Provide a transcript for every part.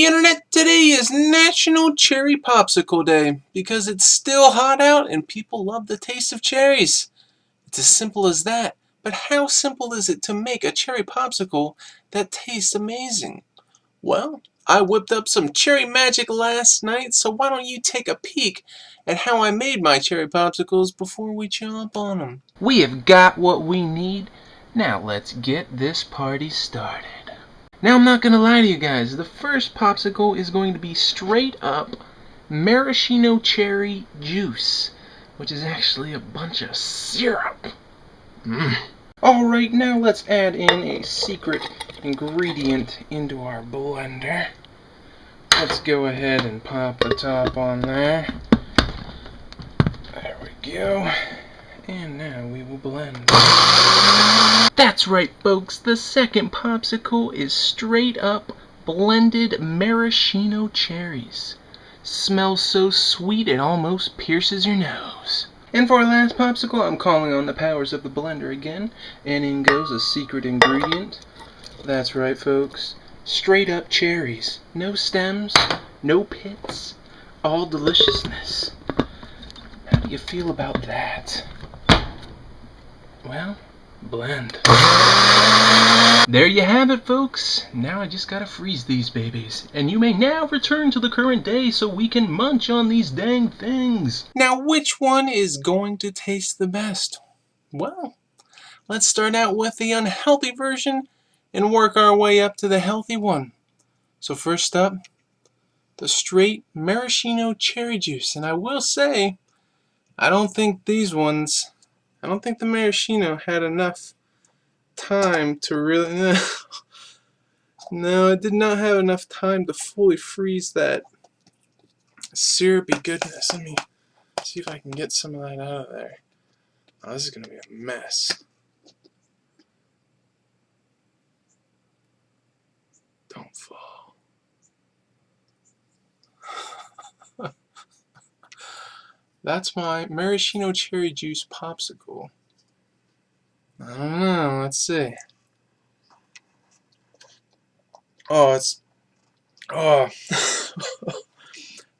Hey Internet, today is National Cherry Popsicle Day because it's still hot out and people love the taste of cherries. It's as simple as that, but how simple is it to make a cherry popsicle that tastes amazing? Well, I whipped up some cherry magic last night, so why don't you take a peek at how I made my cherry popsicles before we chomp on them. We have got what we need. Now let's get this party started. Now I'm not going to lie to you guys, the first popsicle is going to be straight up maraschino cherry juice, which is actually a bunch of syrup. Alright, now let's add in a secret ingredient into our blender. Let's go ahead and pop the top on there. There we go. And now we will blend. That's right, folks. The second popsicle is straight up blended maraschino cherries. Smells so sweet it almost pierces your nose. And for our last popsicle, I'm calling on the powers of the blender again. And in goes a secret ingredient. That's right, folks. Straight up cherries. No stems, no pits, all deliciousness. How do you feel about that? Well, blend. There you have it, folks. Now I just gotta freeze these babies. And you may now return to the current day so we can munch on these dang things. Now, which one is going to taste the best? Well, let's start out with the unhealthy version and work our way up to the healthy one. So first up, the straight maraschino cherry juice. And I will say, I don't think the maraschino had enough time to really... No, it did not have enough time to fully freeze that syrupy goodness. Let me see if I can get some of that out of there. Oh, this is going to be a mess. Don't fall. That's my maraschino cherry juice popsicle. I don't know, let's see. Oh,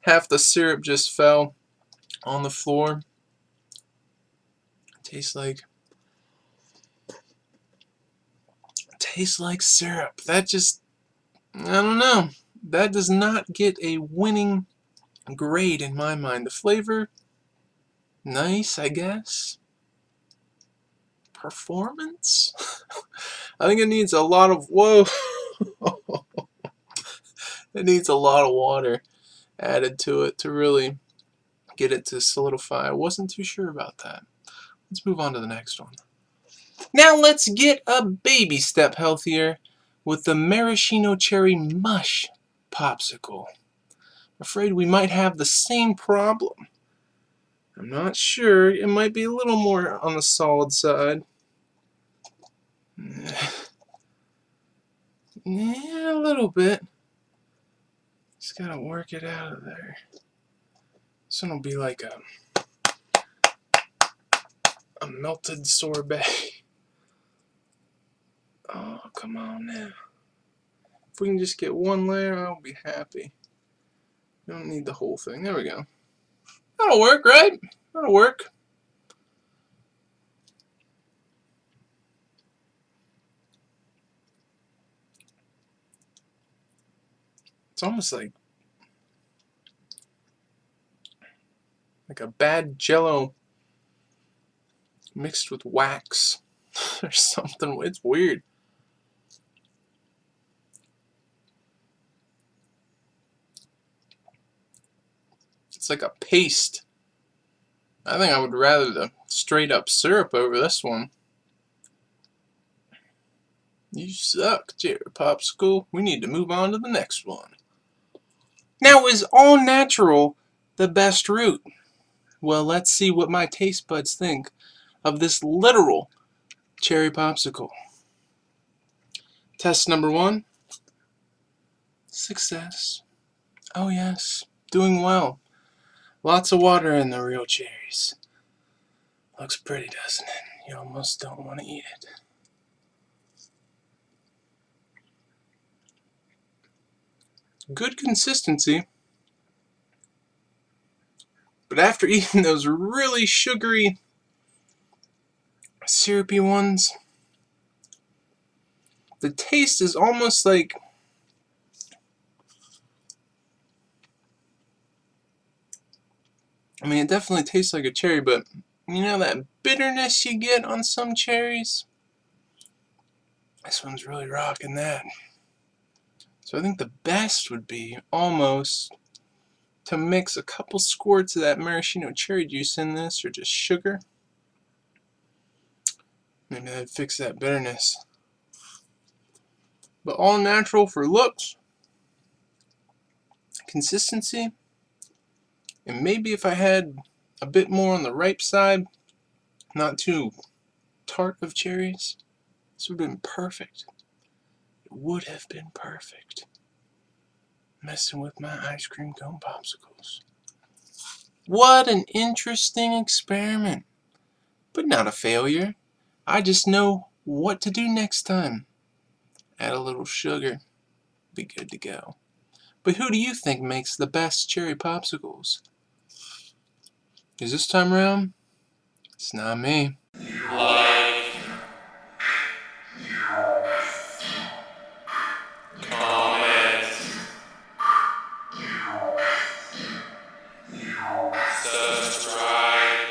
half the syrup just fell on the floor. Tastes like syrup. That just, I don't know. That does not get a winning grade in my mind. The flavor, nice, I guess. Performance? I think it needs a lot of, whoa. It needs a lot of water added to it to really get it to solidify. I wasn't too sure about that. Let's move on to the next one. Now let's get a baby step healthier with the maraschino cherry mush popsicle. Afraid we might have the same problem. I'm not sure. It might be a little more on the solid side. Yeah, a little bit. Just gotta work it out of there. This one will be like a melted sorbet. Oh, come on now. If we can just get one layer, I'll be happy. We don't need the whole thing. There we go. That'll work, right? That'll work. It's almost like a bad Jello mixed with wax or something. It's weird. It's like a paste. I think I would rather the straight up syrup over this one. You suck, Cherry Popsicle. We need to move on to the next one. Now, is all natural the best route? Well, let's see what my taste buds think of this literal cherry popsicle. Test number 1. Success. Oh yes, doing well. Lots of water in the real cherries. Looks pretty, doesn't it? You almost don't want to eat it. Good consistency. But after eating those really sugary, syrupy ones, the taste is almost like, I mean, it definitely tastes like a cherry, but you know that bitterness you get on some cherries? This one's really rocking that. So I think the best would be almost to mix a couple squirts of that maraschino cherry juice in this, or just sugar. Maybe that'd fix that bitterness. But all natural for looks, consistency, and maybe if I had a bit more on the ripe side, not too tart of cherries, this would have been perfect. It would have been perfect. Messing with my ice cream cone popsicles. What an interesting experiment. But not a failure. I just know what to do next time. Add a little sugar. Be good to go. But who do you think makes the best cherry popsicles? Because this time around, it's not me. Like, comment, subscribe.